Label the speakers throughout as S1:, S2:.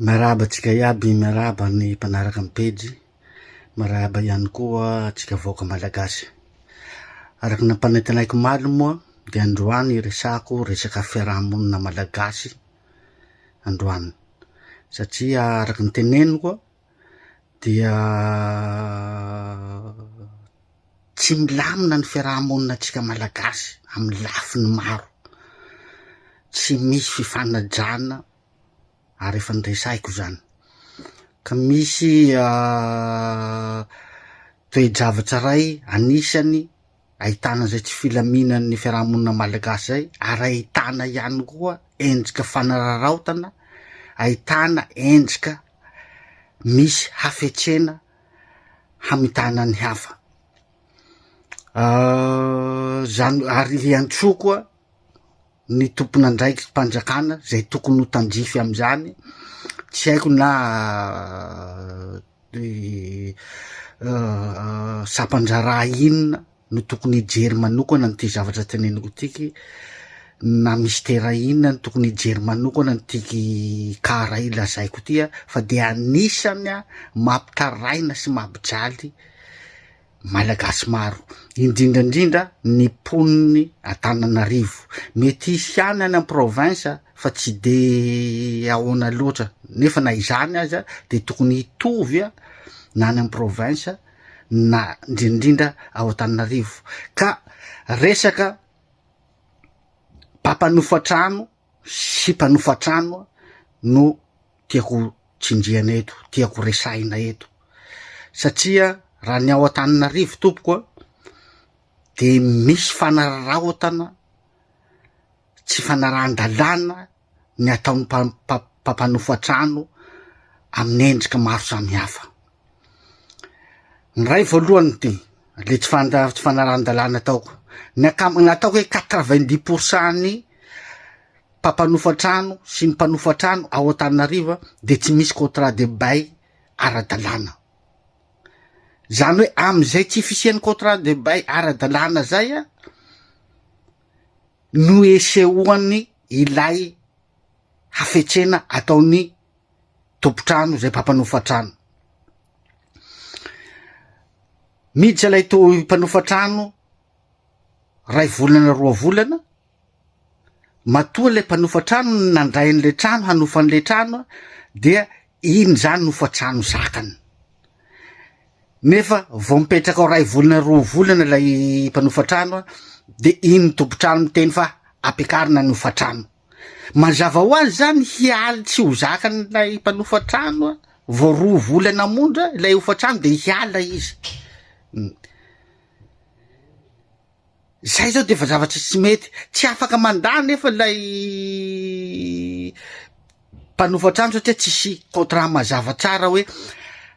S1: Maraba tsika iaby, maraba ny mpanaraka amin'ny pejy, maraba ihany koa tsika voaka malagasy. Araky ny mpanetanaiko maly moa dia androany resako resaka fiarahamonina malagasy androany. Satria araky ny teneniko dia tsy milamina ny fiarahamonina tsika malagasy amin'ny lafiny maro. Tsy misy fifanajana ary efa nresaiko zany. Ka misy toe-javatra ray anisany ahitana zay tsy filaminan'ny fiarahamonina malagasy zay, ary ahitana ihany koa endrika fanararaotana, ahitana endrika misy hafetsena hamitana ny hafa. Zany ary hiantsoa koa ny tompon'andraikitram-panjakana zay tokony ho tandrify amizany. Tsy haiko na sampandrara inona no tokony hijery manokana ny ty zavatra teneniko tiky, na mistera inona no tokony hijery manokana ny tiky kara i lazaiko tia, fa de anisany mampitaraina sy mampijaly malagasy maro, indrindrandrindra ny poniny Ataon'Ireo. Mety hisy any any province fa tsy de ahoana loatra, nefa na izany aza de tokony hitovy na any province na indrindrandrindra ao Ataon'Ireo. Ka resaka mpampanofa trano sy mpanofa trano no tiako tsinjihana eto, tiako resaina eto. Satria raha ny ao Ataon'Ireo tompoko de misy fanararaotana tsy Fanarahan-Dalàna ny ataon'ny mpampanofa trano amin'ny endrika maro samihafa. Ny ray voalohany ty le tsy Fanarahan-Dalàna ataoko, nataoko hoe 90% ny mpampanofa trano sy ny mpanofa trano ao Ataon'Ireo de tsy misy contrat de bail ara-dalàna. Zany hoe amizay tsy fisian'ny contrat de bail ara-dalàna zay no esehoany ilay hafetsena ataon'ny tompotrano zay mpampanofa trano. Miditsy ilay mpanofa trano 2 volana 3 volana, matoa le mpanofa trano nandray an'le trano, hanofa an'le trano, dia iny zany nofa trano zakany. Nefa vao mipetraka ao 2 volana 3 volana lay mpanofa trano de iny tompotrano miteny fa ampiakarina nofa trano. Mazava ho azy zany hialy tsy ho zakany lay mpanofa trano vao 2 volana mondra lay hofa trano de hiala izy. Zay zao de fa zavatra tsy mety, tsy afaka mandà nefa lay mpanofa trano satria tsisy contrat mazava tsara hoe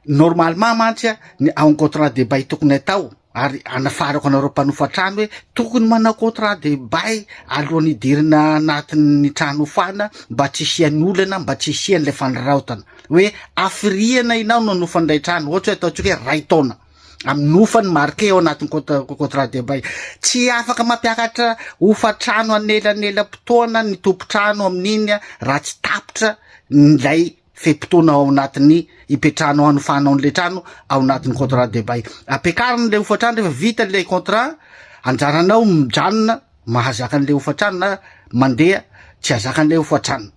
S1: normalement mantsy ao contrat de bail tokony atao, ary anafarako anareo mpanofa trano hoe tokony manao contrat de bail alohan'ny hidirina anatin'ny trano hofana mba tsy hisian'olana, mba tsy hisian'le fanararaotana hoe afiriana inao no nofandray trano, ohatra hoe ataontsika hoe 2 taona amin'nofany marqué ao anatin'ny contrat de bail. Tsy afaka mampiakatra hofa-trano anelanelam-potoana ny tompo-trano amin'iny raha tsy tapitra nylay fe-potoana ao anatin'ny ipetrano hanofanao an'le trano ao anatin'ny contrat de bail. Ampiakariny le hofa-trano rehefa vita le contrat, anjaranao mijanona mahazaka an'le hofa-trano na mandeha tsy hazaka an'le hofa-trano.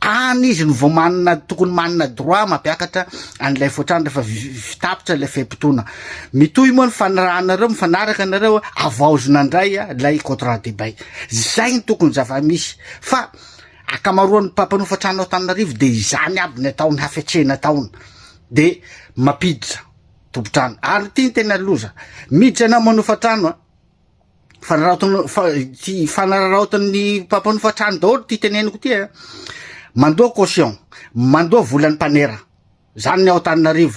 S1: Any izy no vao manana, tokony manana droit mampiakatra an'ilay hofa-trano rehefa tapitra le fe-potoana. Mitohy moa ny fanarahanareo, mifanaraka anareo avaozonandray lay contrat de bail. Zay ny tokony zava-misy. Fa akamaroan'ny mpampanofa trano ao Ataon'Ireo de izany aby ny ataony hafetsena ataony, de mampiditra tompotrano. Ary ty tena loza, miditra anao manofa trano fanararaotan'ny mpampanofa trano daholo ty teneniko ty mandoa caution, mandoa volan'ny mpanera, zany ny ao Ataon'Ireo.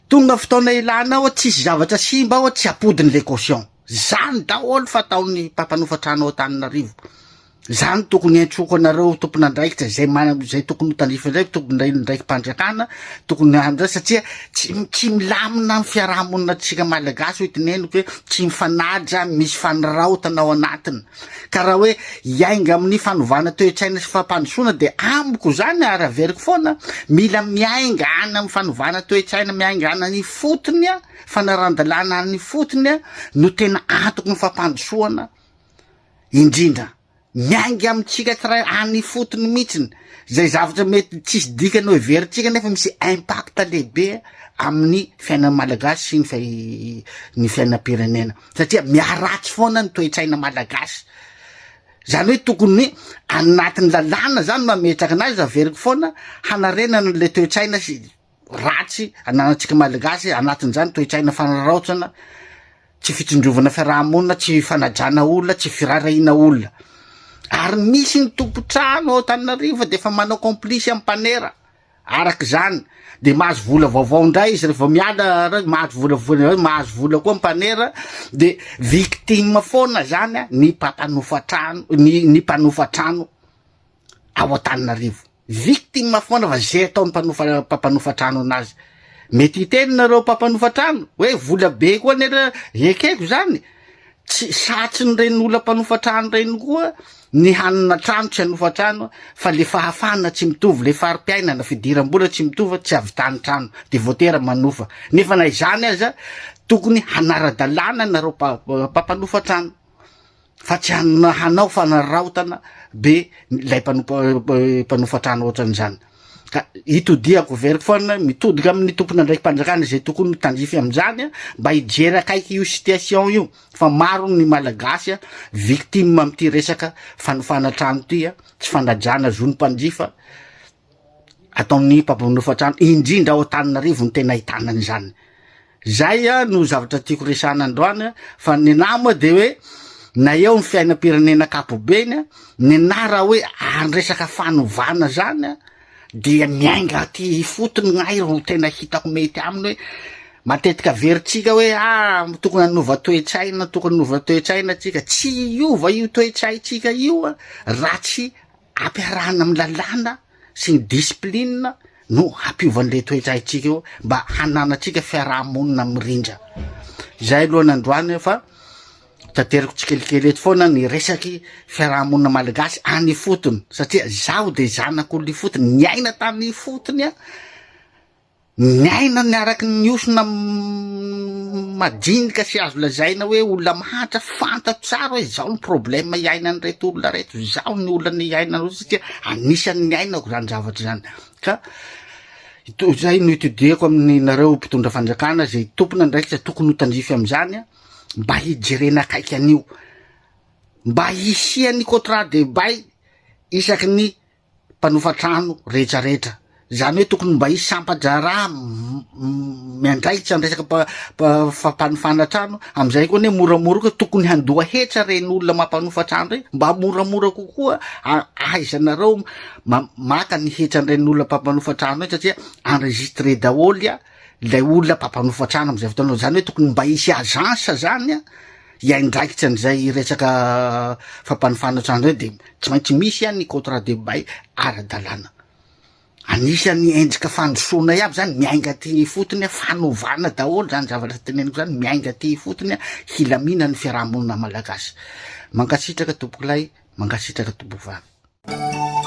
S1: Tonga fotoana ilanao tsisy zavatra simba tsy apodiny le caution. Zany daholo fa ataon'ny mpampanofa trano ao Ataon'Ireo. zany tokony entroko anareo tompon'andraikitra zay tokony tandrify ndray tompon'andraikitram-panjakana tokony andray satria tsy milamina amin'ny fiarahamoninatsika malagasy hoe teneniko hoe tsy mifanaja misy fanaraotana ao anatiny ka raha hoe iainga amin'ny fanovana toe-tsaina sy fampandrosoana de amiko zany araveriko foana mila miainga any amin'ny fanovana toe-tsaina miainga any ny fotony Fanarahan-Dalàna ny fotony no tena antoko ny fampandrosoana indrindra miainga amitsika tsiray any fotony mihitsiny zay zavatra mety tsisy dikany hoe veritsika nefa misy impact lehibe amin'ny fiainana malagasy sy ny fiainam-pirenena satria miaratsy foana ny toe-tsaina malagasy zany hoe tokony anatin'ny lalàna zany mametraka anazy zaveriko foana hanarenana le toe-tsaina sy ratsy ananatsika malagasy anatin'izany toe-tsaina fanaraotsana tsy fitsindrovana fiarahamonina tsy fanajana olona tsy firaraina olona ary misy ny tompo-trano ao Ataon'Ireo de fa manao complice amin'ny mpanera araka zany de mahazo vola vaovao ndray izy rehefa miala mahazo vola koa mpanera de victime foana zany ny mpampanofa trano ny mpanofa trano ao Ataon'Ireo victime foana fa zay ataony mpampanofa trano anazy mety hiteny nareo mpampanofa trano hoe vola be koa nera ekeko zany tsy satsy ny reny olona mpanofa trano reny koa ny hanina trano tsy hanofa trano fa le fahafana tsy mitovy le fari-piainana fidiram-bola tsy mitovy tsy avitany trano de voatera manofa nefa na izany aza tokony hanara-dalàna nareo mpampanofa trano fa tsy hanao fanaraotana be lay mpanofa trano ohatran'izany ka itodiako veriko foana mitodika amin'ny tompon'andraikitram-panjakana zay tokony tandrify am'izany mba hijery akaiky io situation io fa maro ny malagasy victime amity resaka fanofana trano ty tsy fanajana zony mpanjifa ataon'ny mpampanofa trano indrindra ao Ataon'Ireo ny tena hitanany zany zay no zavatra tiako resana androany fa ny nama de hoe na eo ny fiainam-pirenena kapobeny ny nara hoe andresaka fanovana zany dia miainga ty fotony gn'ay ro tena hitako mety aminy hoe matetika veritsika hoe tokony hanova toe-tsaina tokony hanova toe-tsaina tsika tsy iova io toe-tsaitsika io raha tsy ampiarahana amin'ny lalàna sy ny discipline no hampiovan'le toe-tsaitsika io mba hananatsika fiarahamonina mirindra zay aloha n'androany fa tanteriko tsikelikely eto foana ny resaky fiarahamonina malagasy any fotony satria zaho de zanako ny fotony niaina tamy fotony niaina niaraky niosona majinika sy azo lazaina hoe olona mahantra fantatro tsara hoe zao ny problème iainany reto olona reto zao ny olona ny iainany satria anisany niainako zany zavatra zany ka zay no itodiako amin'ny nareo mpitondra fanjakana zay tompony andraikitra tokony ho tandrify am'izany mba hijerena akaiky an'io mba hisiany contrat de bay isaky ny mpanofa trano rehetrarehetra zany hoe tokony mba hisy sampajara miandraikitra ny resaka fampanofana trano am'izay koa ne moramora koa tokony handoa hetra reny olona mampanofa trano reny mba moramora kokoa aizanareo maka ny hetra reny olona mpampanofa trano reny satria enregistré daholy lay olona mpampanofa trano am'izay fotoana zany hoe tokony mba hisy agence zany iaindraikitra an'izay resaka fampanofana trano reny de tsy maintsy misy ny contrat de bay ara-dalàna anisany endrika fandrosoana iaby zany miainga ty fotony fanovana daholo zany zavatra teneniko zany miainga ty fotony hilamina ny fiarahamonina malagasy mankasitraka tompoko lay mankasitraka tompoko vavy